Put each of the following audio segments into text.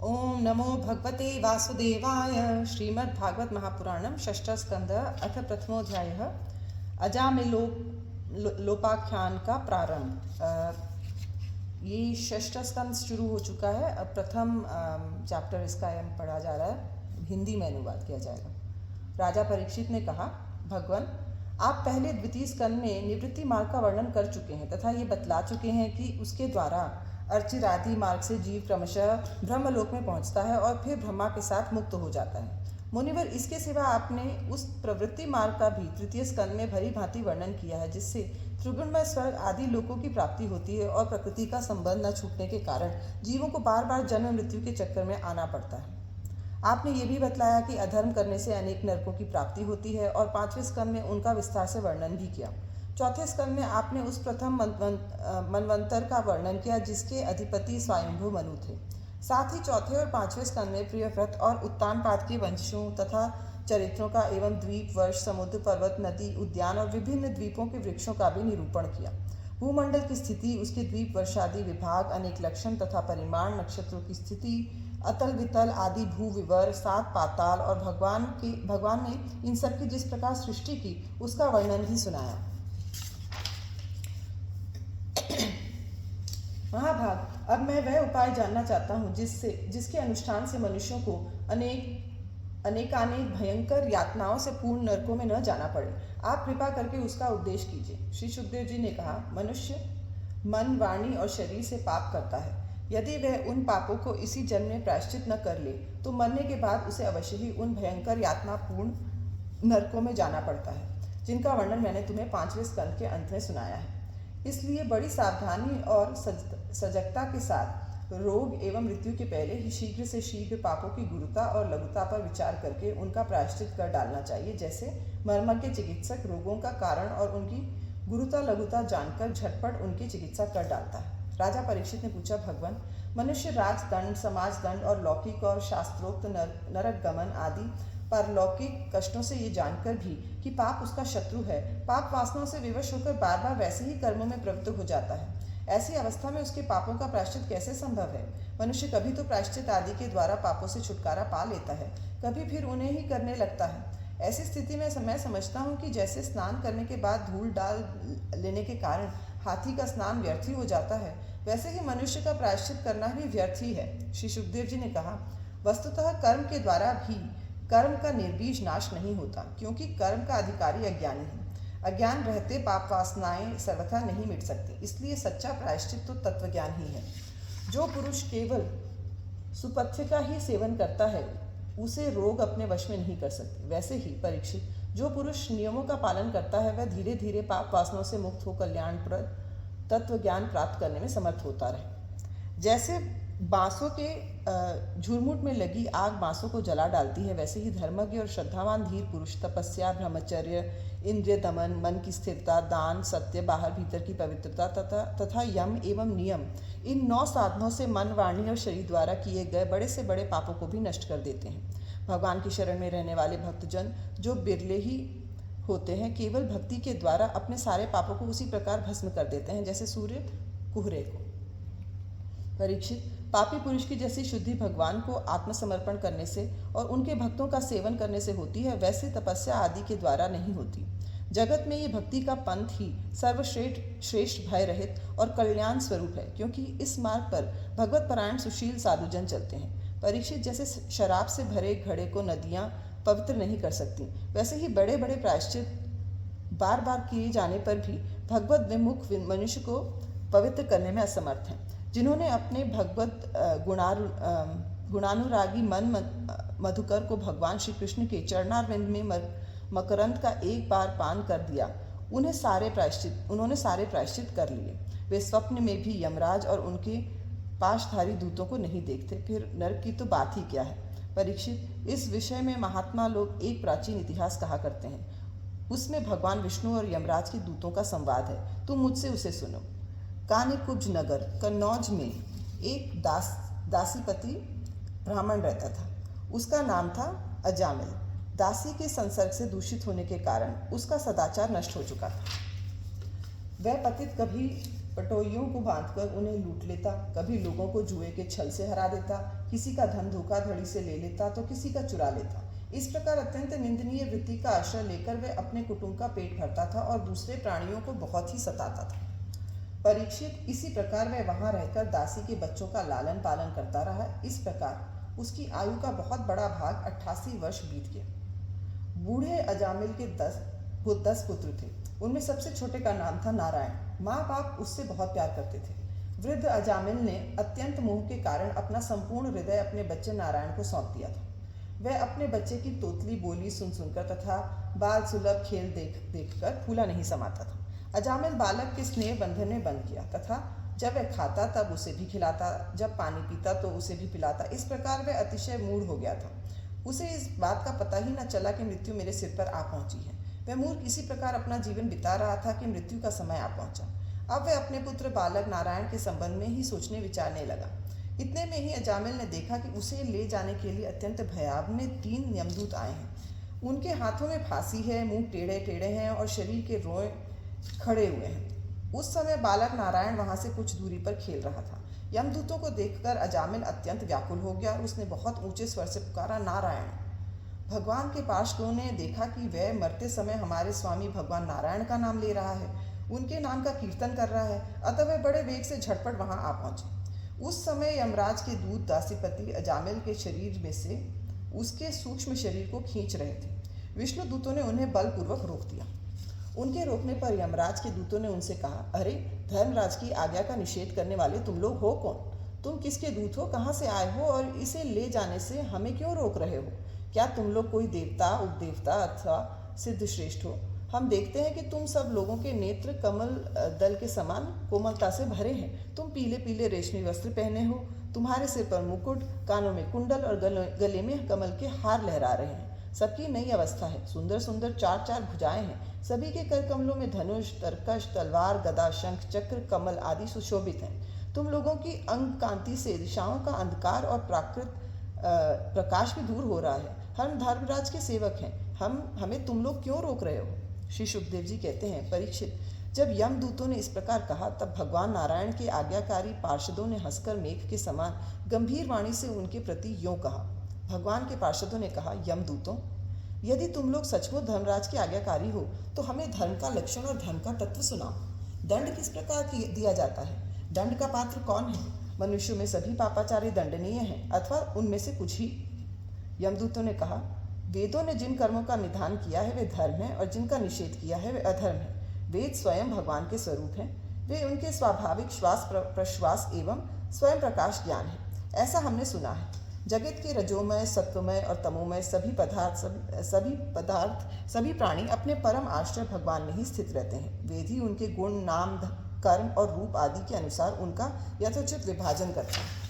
ओम नमो भगवते वासुदेवाय। श्रीमद्भागवत महापुराणम षष्ठ स्कंद अथ प्रथमोध्याय अजामिलोपाख्यान का प्रारंभ। ये षष्ठ स्कंद शुरू हो चुका है। अब प्रथम चैप्टर इसका पढ़ा जा रहा है, हिंदी में अनुवाद किया जाएगा। राजा परीक्षित ने कहा, भगवान आप पहले द्वितीय स्कंद में निवृत्ति मार्ग का वर्णन कर चुके हैं तथा ये बतला चुके हैं कि उसके द्वारा अर्चिरादि मार्ग से जीव क्रमशः ब्रह्मलोक में पहुंचता है और फिर ब्रह्मा के साथ मुक्त हो जाता है। मुनिवर, इसके सिवा आपने उस प्रवृत्ति मार्ग का भी तृतीय स्कंद में भली भांति वर्णन किया है, जिससे त्रिगुणमय स्वर्ग आदि लोकों की प्राप्ति होती है और प्रकृति का संबंध न छूटने के कारण जीवों को बार बार जन्म मृत्यु के चक्कर में आना पड़ता है। आपने ये भी बतलाया कि अधर्म करने से अनेक नरकों की प्राप्ति होती है और पांचवें स्कंद में उनका विस्तार से वर्णन भी किया। चौथे स्कंद में आपने उस प्रथम मनवंतर का वर्णन किया जिसके अधिपति स्वयंभू मनु थे। साथ ही चौथे और पांचवें स्कंद में प्रियव्रत और उत्तानपाद के वंशों तथा चरित्रों का एवं द्वीप, वर्ष, समुद्र, पर्वत, नदी, उद्यान और विभिन्न द्वीपों के वृक्षों का भी निरूपण किया। भूमंडल की स्थिति, उसके द्वीप वर्षादि विभाग, अनेक लक्षण तथा परिमाण, नक्षत्रों की स्थिति, अतल वितल आदि भू विवर, सात पाताल और भगवान ने इन सब की जिस प्रकार सृष्टि की उसका वर्णन भी सुनाया। महाभाग, अब मैं वह उपाय जानना चाहता हूँ जिसके अनुष्ठान से मनुष्यों को अनेकानेक भयंकर यातनाओं से पूर्ण नरकों में न जाना पड़े। आप कृपा करके उसका उपदेश कीजिए। श्री सुखदेव जी ने कहा, मनुष्य मन, वाणी और शरीर से पाप करता है। यदि वह उन पापों को इसी जन्म में प्रायश्चित न कर ले तो मरने के बाद उसे अवश्य ही उन भयंकर यातनापूर्ण नरकों में जाना पड़ता है, जिनका वर्णन मैंने तुम्हें पांचवें स्कंद के अंत में सुनाया है। इसलिए बड़ी सावधानी और सजगता के साथ रोग एवं मृत्यु के पहले ही शीघ्र से शीघ्र पापों की गुरुता और लघुता पर विचार करके उनका प्रायश्चित कर डालना चाहिए। जैसे मर्मज्ञ चिकित्सक रोगों का कारण और उनकी गुरुता लघुता जानकर झटपट उनकी चिकित्सा कर डालता है। राजा परीक्षित ने पूछा, भगवान मनुष्य राजदंड, समाज दंड और लौकिक और शास्त्रोक्त नरक गमन आदि पारलौकिक कष्टों से ये जानकर भी कि पाप उसका शत्रु है, पाप वासनाओं से विवश होकर बार बार वैसे ही कर्मों में प्रवृत्त हो जाता है। ऐसी अवस्था में उसके पापों का प्रायश्चित कैसे संभव है? मनुष्य कभी तो प्रायश्चित आदि के द्वारा पापों से छुटकारा पा लेता है, कभी फिर उन्हें ही करने लगता है। ऐसी स्थिति में मैं समझता हूँ कि जैसे स्नान करने के बाद धूल डाल लेने के कारण हाथी का स्नान व्यर्थ ही हो जाता है, वैसे ही मनुष्य का प्रायश्चित करना भी व्यर्थ ही है। श्री सुखदेव जी ने कहा, वस्तुतः कर्म के द्वारा भी कर्म का निर्बीज नाश नहीं होता, क्योंकि कर्म का अधिकारी अज्ञानी है। अज्ञान रहते पाप वासनाएं सर्वथा नहीं मिट सकती। इसलिए सच्चा प्रायश्चित तो तत्वज्ञान ही है। जो पुरुष केवल सुपथ्य का ही सेवन करता है उसे रोग अपने वश में नहीं कर सकते। वैसे ही परीक्षित, जो पुरुष नियमों का पालन करता है वह धीरे धीरे पाप वासनाओं से मुक्त हो कल्याणप्रद तत्व ज्ञान प्राप्त करने में समर्थ होता रहे। जैसे बांसों के झुरमुट में लगी आग बांसों को जला डालती है, वैसे ही धर्मज्ञ और श्रद्धावान धीर पुरुष तपस्या, ब्रह्मचर्य, इंद्रिय दमन, मन की स्थिरता, दान, सत्य, बाहर भीतर की पवित्रता तथा यम एवं नियम, इन 9 साधनों से मन, वाणी और शरीर द्वारा किए गए बड़े से बड़े पापों को भी नष्ट कर देते हैं। भगवान की शरण में रहने वाले भक्तजन जो बिरले ही होते हैं, केवल भक्ति के द्वारा अपने सारे पापों को उसी प्रकार भस्म कर देते हैं जैसे सूर्य कुहरे को। परीक्षित, पापी पुरुष की जैसी शुद्धि भगवान को आत्मसमर्पण करने से और उनके भक्तों का सेवन करने से होती है, वैसे तपस्या आदि के द्वारा नहीं होती। जगत में ये भक्ति का पंथ ही सर्वश्रेष्ठ भय रहित और कल्याण स्वरूप है, क्योंकि इस मार्ग पर भगवत परायण सुशील साधुजन चलते हैं। परीक्षित, जैसे शराब से भरे घड़े को नदियाँ पवित्र नहीं कर सकती, वैसे ही बड़े बड़े प्रायश्चित बार बार किए जाने पर भी भगवत विमुख मनुष्य को पवित्र करने में असमर्थ हैं। जिन्होंने अपने भगवत गुणानुरागी मन मधुकर को भगवान श्री कृष्ण के चरणारविंद में मकरंद का एक बार पान कर दिया, उन्होंने सारे प्रायश्चित कर लिए। वे स्वप्न में भी यमराज और उनके पाशधारी दूतों को नहीं देखते, फिर नरक की तो बात ही क्या है। परीक्षित, इस विषय में महात्मा लोग एक प्राचीन इतिहास कहा करते हैं। उसमें भगवान विष्णु और यमराज के दूतों का संवाद है। तुम मुझसे उसे सुनो। कानिकुब्ज नगर कन्नौज में एक दासीपति ब्राह्मण रहता था। उसका नाम था अजामिल। दासी के संसर्ग से दूषित होने के कारण उसका सदाचार नष्ट हो चुका था। वह पतित कभी पटोइयों को बांधकर उन्हें लूट लेता, कभी लोगों को जुए के छल से हरा देता, किसी का धन धोखाधड़ी से ले लेता तो किसी का चुरा लेता। इस प्रकार अत्यंत निंदनीय वृत्ति का आश्रय लेकर वह अपने कुटुंब का पेट भरता था और दूसरे प्राणियों को बहुत ही सताता था। परीक्षित, इसी प्रकार वह वहां रहकर दासी के बच्चों का लालन पालन करता रहा। इस प्रकार उसकी आयु का बहुत बड़ा भाग 88 वर्ष बीत गया। बूढ़े अजामिल के 10 पुत्र थे। उनमें सबसे छोटे का नाम था नारायण। माँ बाप उससे बहुत प्यार करते थे। वृद्ध अजामिल ने अत्यंत मोह के कारण अपना संपूर्ण हृदय अपने बच्चे नारायण को सौंप दिया था। वह अपने बच्चे की तोतली बोली सुन सुनकर तथा बाल सुलभ खेल देख देख कर फूला नहीं समाता था। अजामिल बालक के स्नेह बंधन में बंध गया तथा जब वह खाता तब उसे भी खिलाता, जब पानी पीता तो उसे भी पिलाता। इस प्रकार वह अतिशय मूढ़ हो गया था। उसे इस बात का पता ही न चला कि मृत्यु मेरे सिर पर आ पहुंची है। वह मूर्ख इसी प्रकार अपना जीवन बिता रहा था कि मृत्यु का समय आ पहुंचा। अब वह अपने पुत्र बालक नारायण के संबंध में ही सोचने विचारने लगा। इतने में ही अजामिल ने देखा कि उसे ले जाने के लिए अत्यंत भयावह 3 यमदूत आए हैं। उनके हाथों में फांसी है, मुंह टेढ़े टेढ़े हैं और शरीर के रोए खड़े हुए हैं। उस समय बालक नारायण वहां से कुछ दूरी पर खेल रहा था। यमदूतों को देखकर अजामिल अत्यंत व्याकुल हो गया और उसने बहुत ऊंचे स्वर से पुकारा, नारायण। भगवान के पार्षदों ने देखा कि वह मरते समय हमारे स्वामी भगवान नारायण का नाम ले रहा है, उनके नाम का कीर्तन कर रहा है, अतः वह बड़े वेग से झटपट वहां आ पहुंचे। उस समय यमराज के दूत दासीपति अजामिल के शरीर में से उसके सूक्ष्म शरीर को खींच रहे थे। विष्णु दूतों ने उन्हें बलपूर्वक रोक दिया। उनके रोकने पर यमराज के दूतों ने उनसे कहा, अरे धर्मराज की आज्ञा का निषेध करने वाले तुम लोग हो कौन? तुम किसके दूत हो, कहाँ से आए हो और इसे ले जाने से हमें क्यों रोक रहे हो? क्या तुम लोग कोई देवता, उपदेवता अथवा सिद्ध श्रेष्ठ हो? हम देखते हैं कि तुम सब लोगों के नेत्र कमल दल के समान कोमलता से भरे हैं। तुम पीले पीले रेशमी वस्त्र पहने हो, तुम्हारे सिर पर मुकुट, कानों में कुंडल और गले में कमल के हार लहरा रहे हैं। सबकी नई अवस्था है, सुंदर सुंदर 4 भुजाएं हैं। सभी के कर कमलों में धनुष, तरकश, तलवार, गदा, शंख, चक्र, कमल आदि सुशोभित हैं। तुम लोगों की अंग कांति से दिशाओं का अंधकार और प्राकृत प्रकाश भी दूर हो रहा है। हम धर्मराज के सेवक हैं, हमें तुम लोग क्यों रोक रहे हो? श्री सुखदेव जी कहते हैं, परीक्षित, जब यमदूतों ने इस प्रकार कहा तब भगवान नारायण के आज्ञाकारी पार्षदों ने हंसकर मेघ के समान गंभीर वाणी से उनके प्रति यों कहा। भगवान के पार्षदों ने कहा, यमदूतों, यदि तुम लोग सचमुच धर्मराज के आज्ञाकारी हो तो हमें धर्म का लक्षण और धर्म का तत्व सुनाओ। दंड किस प्रकार दिया जाता है? दंड का पात्र कौन है? मनुष्यों में सभी पापाचारी दंडनीय हैं अथवा उनमें से कुछ ही? यमदूतों ने कहा, वेदों ने जिन कर्मों का निधान किया है वे धर्म है और जिनका निषेध किया है वे अधर्म है। वेद स्वयं भगवान के स्वरूप हैं, वे उनके स्वाभाविक श्वास प्रश्वास एवं स्वयं प्रकाश ज्ञान है, ऐसा हमने सुना है। जगत के रजोमय, सत्वमय और तमोमय सभी प्राणी अपने परम आश्रय भगवान में ही स्थित रहते हैं। वेद ही उनके गुण, नाम, कर्म और रूप आदि के अनुसार उनका यथोचित विभाजन करता है।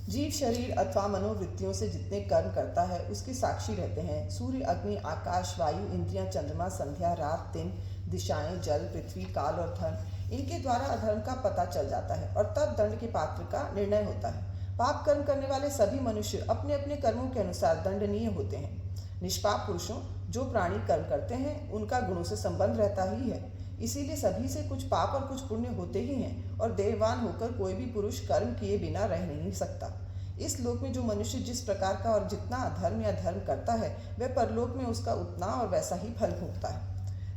जीव शरीर अथवा मनोवृत्तियों से जितने कर्म करता है उसके साक्षी रहते हैं सूर्य, अग्नि, आकाश, वायु, इंद्रियां, चंद्रमा, संध्या, रात, दिन, दिशाएं, जल, पृथ्वी, काल और धन। इनके द्वारा अधर्म का पता चल जाता है और तब दंड के पात्र का निर्णय होता है। पाप कर्म करने वाले सभी मनुष्य अपने अपने कर्मों के अनुसार दंडनीय होते हैं। निष्पाप पुरुषों, जो प्राणी कर्म करते हैं उनका गुणों से संबंध रहता ही है, इसीलिए सभी से कुछ पाप और कुछ पुण्य होते ही हैं और देहवान होकर कोई भी पुरुष कर्म किए बिना रह नहीं सकता। इस लोक में जो मनुष्य जिस प्रकार का और जितना अधर्म या धर्म करता है वह परलोक में उसका उतना और वैसा ही फल भोगता है।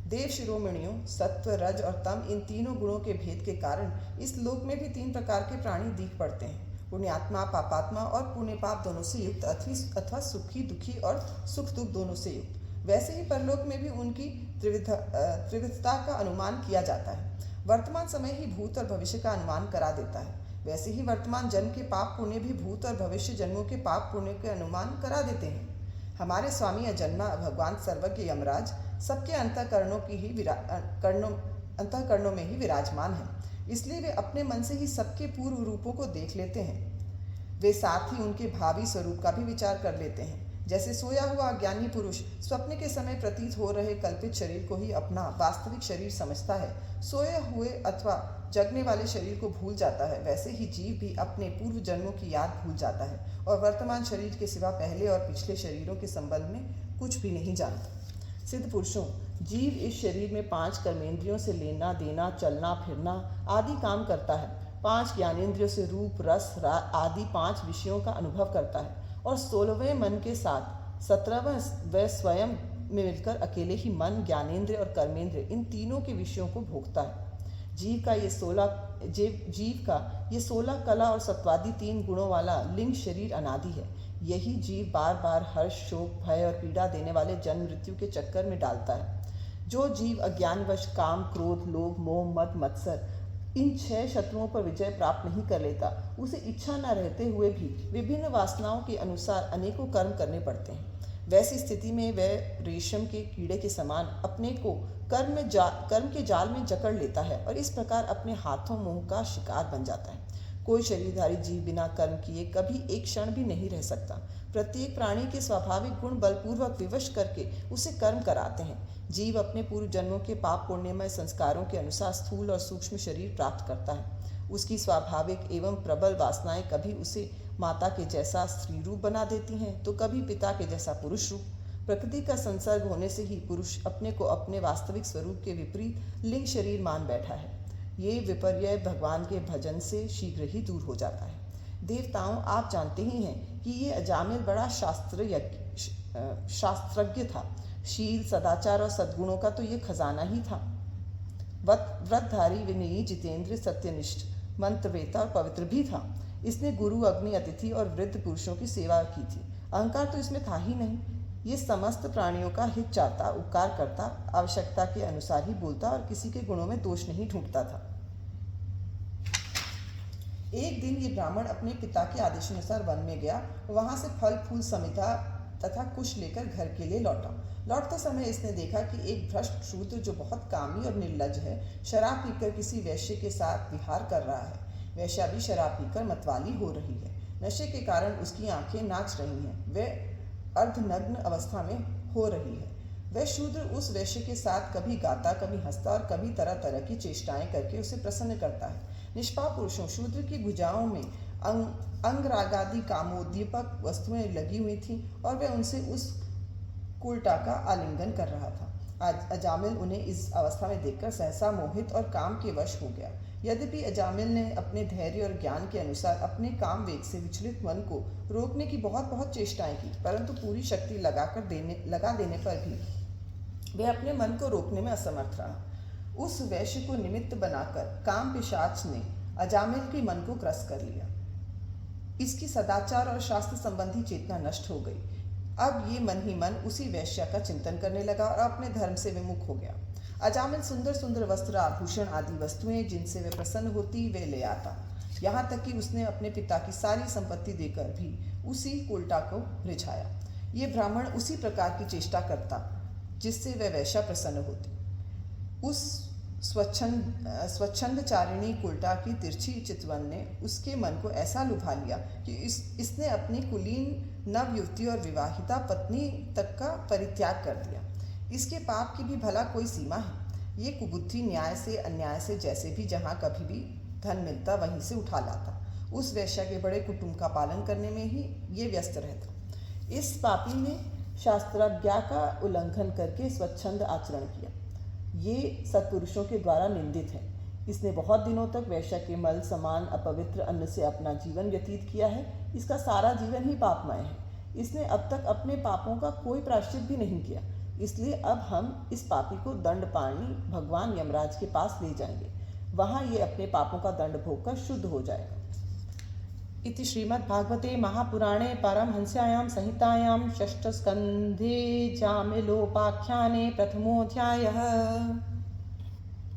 देव शिरोमणियों, सत्व, रज और तम, इन तीनों गुणों के भेद के कारण इस लोक में भी 3 प्रकार के प्राणी दिख पड़ते हैं, पुण्यात्मा, पापात्मा और पुण्य पाप दोनों से युक्त अथवा सुखी दुखी और सुख दुख दोनों से युक्त। वैसे ही परलोक में भी उनकी त्रिविधता का अनुमान किया जाता है। वर्तमान समय ही भूत और भविष्य का अनुमान करा देता है, वैसे ही वर्तमान जन्म के पाप पुण्य भी भूत और भविष्य जन्मों के पाप पुण्य के अनुमान करा देते हैं। हमारे स्वामी अजन्मा भगवान सर्वज्ञ यमराज सबके अंतःकरणों में ही विराजमान है, इसलिए वे अपने मन से ही सबके पूर्व रूपों को देख लेते हैं। वे साथ ही उनके भावी स्वरूप का भी विचार कर लेते हैं। जैसे सोया हुआ अज्ञानी पुरुष स्वप्न के समय प्रतीत हो रहे कल्पित शरीर को ही अपना वास्तविक शरीर समझता है, सोए हुए अथवा जगने वाले शरीर को भूल जाता है, वैसे ही जीव भी अपने पूर्व जन्मों की याद भूल जाता है और वर्तमान शरीर के सिवा पहले और पिछले शरीरों के संबंध में कुछ भी नहीं जानता। सिद्ध पुरुषों, जीव इस शरीर में 5 कर्मेंद्रियों से लेना देना, चलना फिरना आदि काम करता है। 5 ज्ञानेंद्रियों से रूप रस आदि 5 विषयों का अनुभव करता है और 16वें मन के साथ 17वें वह स्वयं में मिलकर अकेले ही मन, ज्ञानेंद्रिय और कर्मेंद्रिय इन तीनों के विषयों को भोगता है। जीव का ये 16 कला और सत्वादि 3 गुणों वाला लिंग शरीर अनादि है। यही जीव बार बार हर्ष, शोक, भय और पीड़ा देने वाले जन्म मृत्यु के चक्कर में डालता है। जो जीव अज्ञानवश काम, क्रोध, लोभ, मोह, मद, मत्सर इन 6 शत्रुओं पर विजय प्राप्त नहीं कर लेता, उसे इच्छा न रहते हुए भी विभिन्न वासनाओं के अनुसार अनेकों कर्म करने पड़ते हैं। वैसी स्थिति में वह रेशम के कीड़े के समान अपने को कर्म के जाल में जकड़ लेता है और इस प्रकार अपने हाथों मुंह का शिकार बन जाता है। कोई शरीरधारी जीव बिना कर्म किए कभी एक क्षण भी नहीं रह सकता। प्रत्येक प्राणी के स्वाभाविक गुण बलपूर्वक विवश करके उसे कर्म कराते हैं। जीव अपने पूर्व जन्मों के पाप पुण्यमय संस्कारों के अनुसार स्थूल और सूक्ष्म शरीर प्राप्त करता है। उसकी स्वाभाविक एवं प्रबल वासनाएं कभी उसे माता के जैसा स्त्री रूप बना देती हैं तो कभी पिता के जैसा पुरुष रूप। प्रकृति का संसर्ग होने से ही पुरुष अपने को अपने वास्तविक स्वरूप के विपरीत लिंग शरीर मान बैठा है। ये विपर्य भगवान के भजन से शीघ्र ही दूर हो जाता है। देवताओं, आप जानते ही हैं कि ये अजामिल बड़ा शास्त्रज्ञ था। शील, सदाचार और सद्गुणों का तो ये खजाना ही था। व्रतधारी, विनयी, जितेंद्र, सत्यनिष्ठ, मंत्रवेता और पवित्र भी था। इसने गुरु, अग्नि, अतिथि और वृद्ध पुरुषों की सेवा की थी। अहंकार तो इसमें था ही नहीं। ये समस्त प्राणियों का हित चाहता, उपकार करता, आवश्यकता के अनुसार ही बोलता और किसी के गुणों में दोष नहीं ढूंढता था। एक दिन ये ब्राह्मण अपने पिता के आदेशानुसार वन में गया। वहां से फल फूल समिधा तथा कुश लेकर घर के लिए लौटा। लौटते समय इसने देखा कि एक भ्रष्ट शूद्र जो बहुत कामी और निर्लज है, शराब पीकर किसी वैश्य के साथ विहार कर रहा है। वैश्या भी शराब पीकर मतवाली हो रही है। नशे के कारण उसकी आंखें नाच रही हैं। वह अर्धनग्न अवस्था में हो रही है। वह शूद्र उस वैश्य के साथ कभी गाता, कभी हंसता और कभी तरह तरह की चेष्टाएं करके उसे प्रसन्न करता है। निष्पाप पुरुषों, शूद्र की भुजाओं में अंगरागादि कामोद्दीपक वस्तुएं लगी हुई थीं और वह उनसे उस कुलटा का आलिंगन कर रहा था। आज अजामिल उन्हें इस अवस्था में देखकर सहसा मोहित और काम के वश हो गया। यद्यपि अजामिल ने अपने धैर्य और ज्ञान के अनुसार अपने काम वेग से विचलित मन को रोकने की बहुत चेष्टाएं की, परंतु पूरी शक्ति लगा देने पर भी वह अपने मन को रोकने में असमर्थ रहा। उस वैश्य को निमित्त बनाकर काम पिशाच ने अजामिल के मन को ग्रस्त कर लिया। इसकी सदाचार और शास्त्र संबंधी चेतना नष्ट हो गई। अब ये मन ही मन उसी वैश्य का चिंतन करने लगा और अपने धर्म से विमुख हो गया। अजामिल सुंदर सुंदर वस्त्र, आभूषण आदि वस्तुएं जिनसे वे प्रसन्न होती वे ले आता। यहाँ तक कि उसने अपने पिता की सारी संपत्ति देकर भी उसी कुलटा को रिझाया। ये ब्राह्मण उसी प्रकार की चेष्टा करता जिससे वह वैश्या प्रसन्न होती। उस स्वच्छंदचारिणी कुलटा की तिरछी चितवन ने उसके मन को ऐसा लुभा लिया कि इसने अपनी कुलीन नव युवती और विवाहिता पत्नी तक का परित्याग कर दिया। इसके पाप की भी भला कोई सीमा है। ये कुबुद्धि न्याय से अन्याय से जैसे भी जहाँ कभी भी धन मिलता वहीं से उठा लाता। उस वैश्या के बड़े कुटुंब का पालन करने में ही ये व्यस्त रहता। इस पापी ने शास्त्राज्ञा का उल्लंघन करके स्वच्छंद आचरण किया। ये सत्पुरुषों के द्वारा निंदित है। इसने बहुत दिनों तक वैश्या के मल समान अपवित्र अन्न से अपना जीवन व्यतीत किया है। इसका सारा जीवन ही पापमय है। इसने अब तक अपने पापों का कोई प्रायश्चित भी नहीं किया। इसलिए अब हम इस पापी को दंडपाणी भगवान यमराज के पास ले जाएंगे। वहाँ ये अपने पापों का दंड भोगकर शुद्ध हो जाएगा। इति श्रीमद्भागवते महापुराणे पारमहंस्यायां संहितायां षष्ठस्कन्धे जामिलोपाख्याने प्रथमोऽध्यायः।